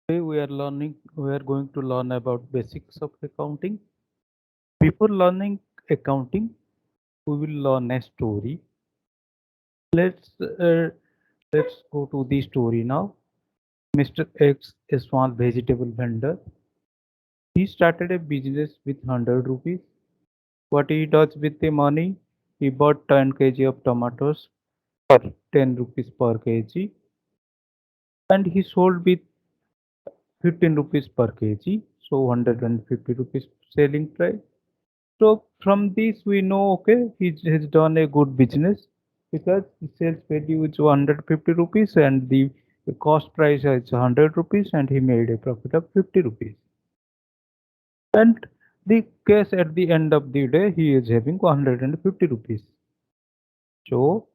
Today we are going to learn about basics of accounting. Before learning accounting, we will learn a story. Let's uh, let's go to the story now. Mr. X, a small vegetable vendor, he started a business with 100 rupees. What he does with the money? He bought 10 kg of tomatoes for 10 rupees per kg, and he sold with 15 rupees per kg, so 150 rupees selling price. So from this we know, okay, he has done a good business because the sales value is 150 rupees and the cost price is 100 rupees and he made a profit of 50 rupees. And the case at the end of the day, he is having 150 rupees. So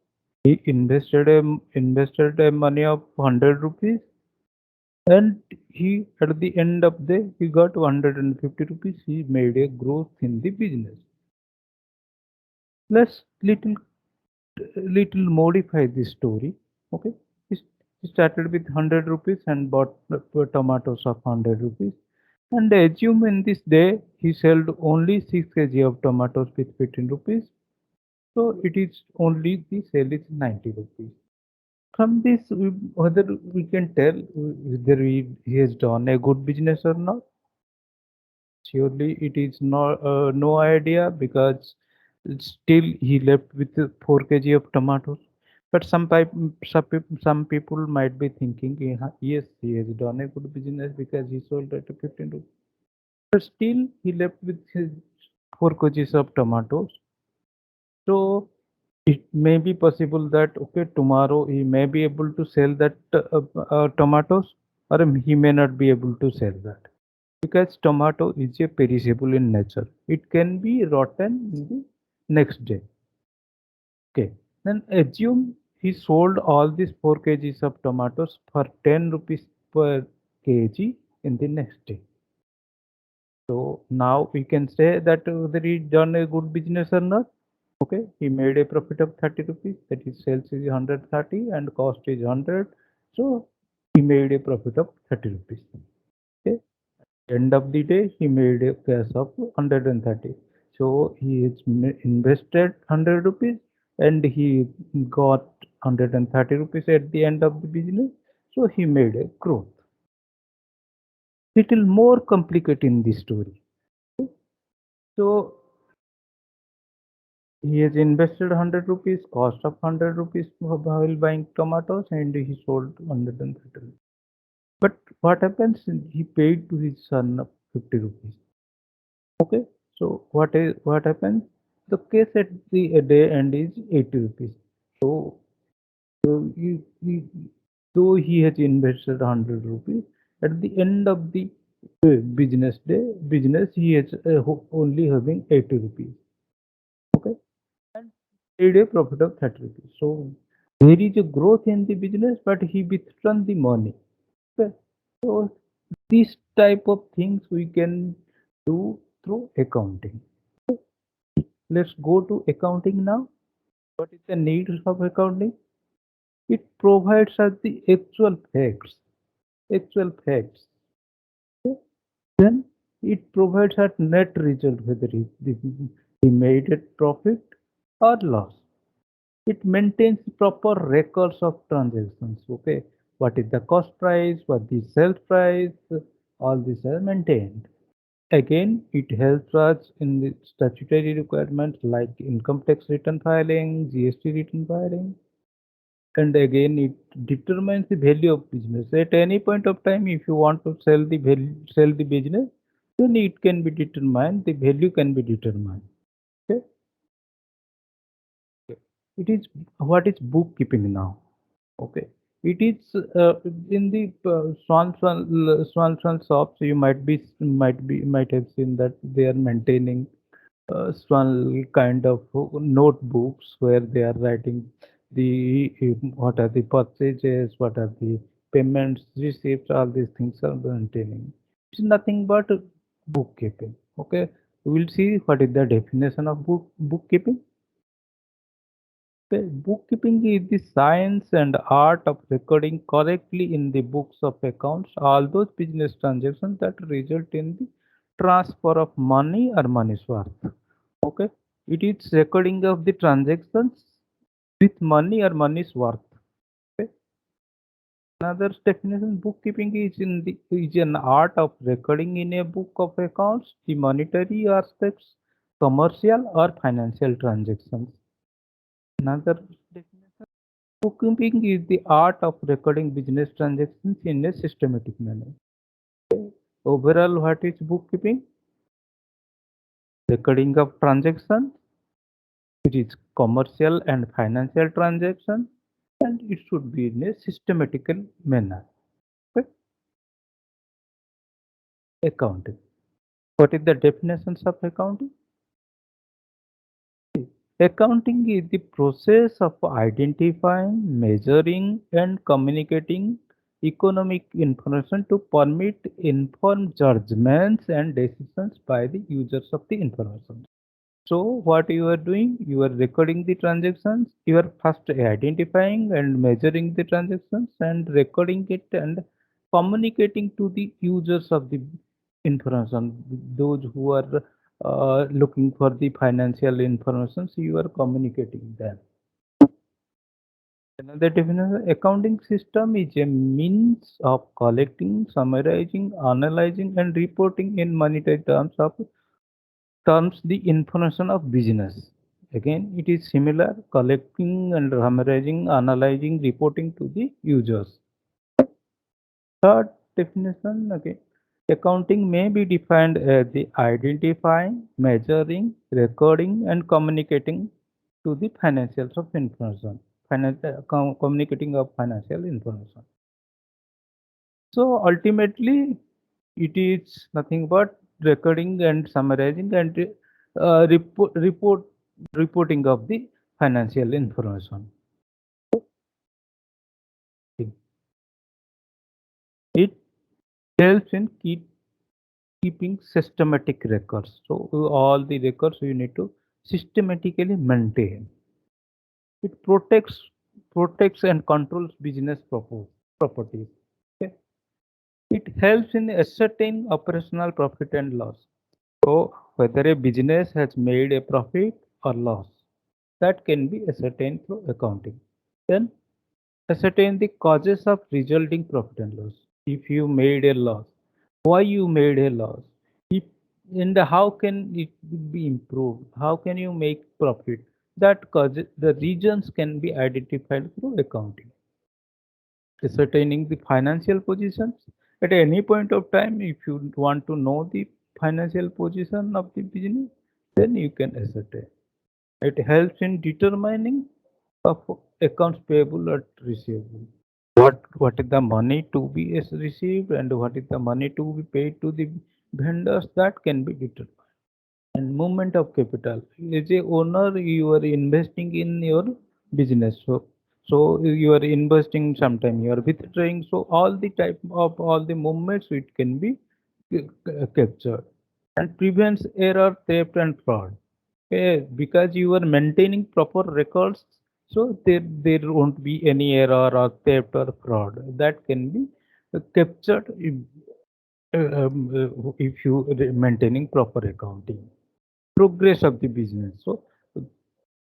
he invested a money of 100 rupees, and he at the end of the day he got 150 rupees. He made a growth in the business. Let's little modify this story. Okay, he started with 100 rupees and bought tomatoes of 100 rupees. And assume in this day he sold only 6 kg of tomatoes with 15 rupees. So it is only the sale is 90 rupees. From this, whether we can tell whether he has done a good business or not. Surely it is no idea because still he left with 4 kg of tomatoes. But some people might be thinking, "Yeah, yes, he has done a good business because he sold at 15 rupees. But still he left with his 4 kgs of tomatoes. So it may be possible that okay, tomorrow he may be able to sell that tomatoes, or he may not be able to sell that. Because tomato is a perishable in nature. It can be rotten in the next day. Okay. Then assume he sold all these 4 kgs of tomatoes for 10 rupees per kg in the next day. So now we can say that whether he done a good business or not. Okay, he made a profit of 30 rupees. That is sales is 130 and cost is 100. So he made a profit of 30 rupees. Okay, end of the day he made a cash of 130. So he has invested 100 rupees and he got 130 rupees at the end of the business. So he made a growth. Little more complicated in this story. So he has invested 100 rupees, cost of 100 rupees while buying tomatoes, and he sold 130. But what happens? He paid to his son 50 rupees. Okay, so what happens? The case at the day end is 80 rupees. So, though he has invested 100 rupees, at the end of the business he is only having 80 rupees. Okay, and made a profit of 30 rupees. So there is a growth in the business, but he withdrawn the money. Okay. So this type of things we can do through accounting. Let's go to accounting now. What is the need of accounting? It provides us the actual facts. Actual facts. Okay. Then it provides us net result whether he made a profit or loss. It maintains proper records of transactions. Okay, what is the cost price, what the sales price, all these are maintained. Again, it helps us in the statutory requirements like income tax return filing, GST return filing, and again it determines the value of business. At any point of time, if you want to sell the business, then it can be determined, the value can be determined. Okay, it is what is bookkeeping now. Okay. It is in the Swan shops. You might have seen that they are maintaining Swan kind of notebooks where they are writing the what are the purchases, what are the payments, receipts, all these things are maintaining. It's nothing but bookkeeping. Okay. We will see what is the definition of bookkeeping. The bookkeeping is the science and art of recording correctly in the books of accounts all those business transactions that result in the transfer of money or money's worth. Okay, it is recording of the transactions with money or money's worth. Okay. Another definition, bookkeeping is an art of recording in a book of accounts the monetary aspects, commercial or financial transactions. Another definition, bookkeeping is the art of recording business transactions in a systematic manner. Overall, what is bookkeeping? Recording of transactions. It is commercial and financial transactions, and it should be in a systematical manner. Okay? Accounting. What is the definitions of accounting? Accounting is the process of identifying, measuring, and communicating economic information to permit informed judgments and decisions by the users of the information. So, what you are doing, you are recording the transactions, you are first identifying and measuring the transactions and recording it and communicating to the users of the information, those who are looking for the financial information, so you are communicating them. Another definition, accounting system is a means of collecting, summarizing, analyzing, and reporting in monetary terms the information of business. Again, it is similar, collecting and summarizing, analyzing, reporting to the users. Third definition, again, accounting may be defined as the identifying, measuring, recording, and communicating to the financials of information. Communicating of financial information. So ultimately, it is nothing but recording and summarizing and reporting of the financial information. It helps in keeping systematic records. So all the records you need to systematically maintain. It protects and controls business properties. Okay. It helps in ascertain operational profit and loss. So whether a business has made a profit or loss, that can be ascertained through accounting. Then ascertain the causes of resulting profit and loss. If you made a loss, why you made a loss? If and how can it be improved? How can you make profit? That causes the reasons can be identified through accounting. Ascertaining the financial positions at any point of time, if you want to know the financial position of the business, then you can ascertain. It helps in determining of accounts payable or receivable. What is the money to be is received and what is the money to be paid to the vendors, that can be determined. And movement of capital, as a owner you are investing in your business, so you are investing, sometime you are withdrawing, so all the type of all the movements it can be captured and prevents error, theft and fraud. Because you are maintaining proper records, so there won't be any error or theft or fraud that can be captured if you are maintaining proper accounting. Progress of the business. So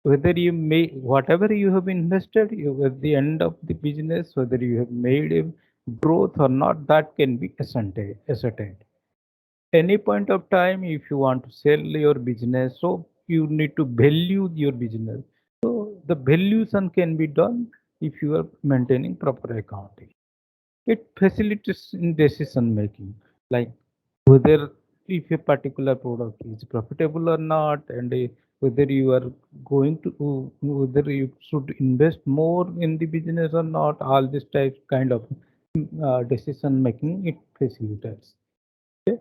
whether you may whatever you have invested, you at the end of the business, whether you have made a growth or not, that can be ascertained. Any point of time, if you want to sell your business, so you need to value your business. So the valuation can be done if you are maintaining proper accounting. It facilitates in decision making, like whether if a particular product is profitable or not, and whether you are going to whether you should invest more in the business or not. All this type kind of decision making it facilitates. Okay?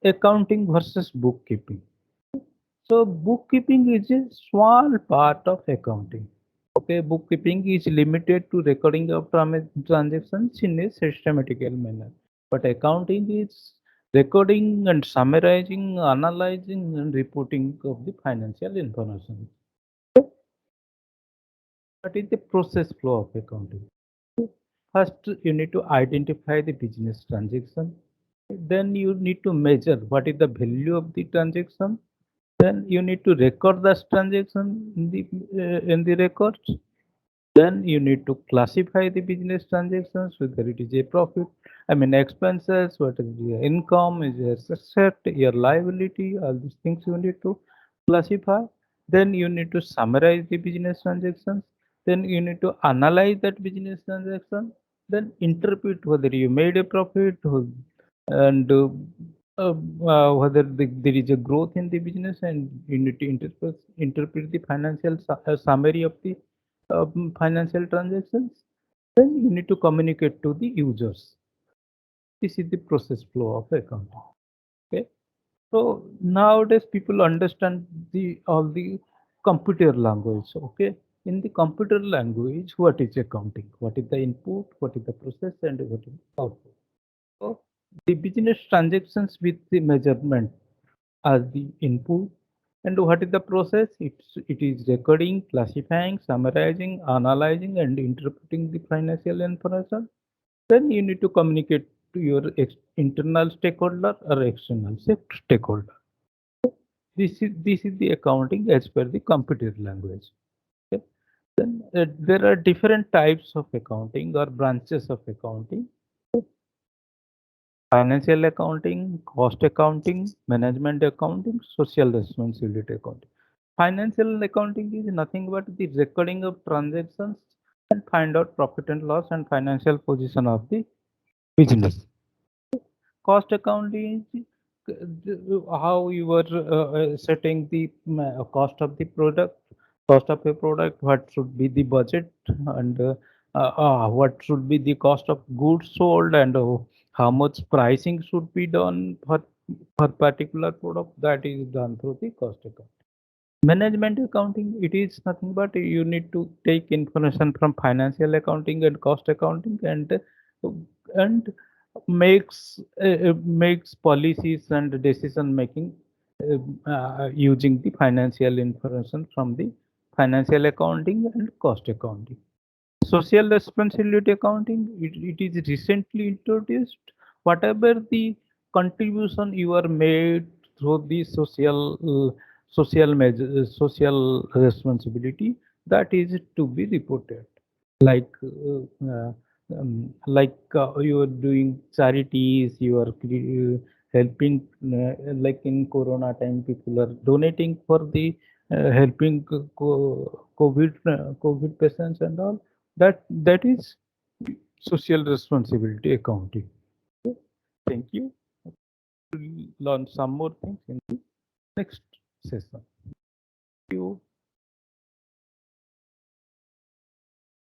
Accounting versus bookkeeping. So bookkeeping is a small part of accounting. Okay, bookkeeping is limited to recording of transactions in a systematical manner. But accounting is recording and summarizing, analyzing, and reporting of the financial information. What is the process flow of accounting? First, you need to identify the business transaction. Then you need to measure what is the value of the transaction. Then you need to record this transaction in the records. Then you need to classify the business transactions, whether it is a profit, I mean expenses, what is your income, is your asset, your liability, all these things you need to classify. Then you need to summarize the business transactions. Then you need to analyze that business transaction. Then interpret whether you made a profit and whether there is a growth in the business, and you need to interpret the financial summary of the financial transactions. Then you need to communicate to the users. This is the process flow of accounting. Okay. So nowadays people understand the all the computer language. Okay. In the computer language, what is accounting? What is the input? What is the process? And what is the output? So the business transactions with the measurement as the input. And what is the process? It is recording, classifying, summarizing, analyzing, and interpreting the financial information. Then you need to communicate to your internal stakeholder or external stakeholder. This is the accounting as per the computer language. Okay. Then there are different types of accounting or branches of accounting: financial accounting, cost accounting, management accounting, social responsibility accounting. Financial accounting is nothing but the recording of transactions and find out profit and loss and financial position of the business. Cost accounting is how you are setting the cost of the product, what should be the budget, and what should be the cost of goods sold, and how much pricing should be done for particular product. That is done through the cost account. Management accounting, it is nothing but you need to take information from financial accounting and cost accounting, and makes policies and decision making using the financial information from the financial accounting and cost accounting. Social responsibility accounting, it is recently introduced. Whatever the contribution you are made through the social measure, social responsibility, that is to be reported. Like you are doing charities, you are helping, like in Corona time, people are donating for the helping COVID patients and all. That is social responsibility accounting. Okay. Thank you. We'll learn some more things in the next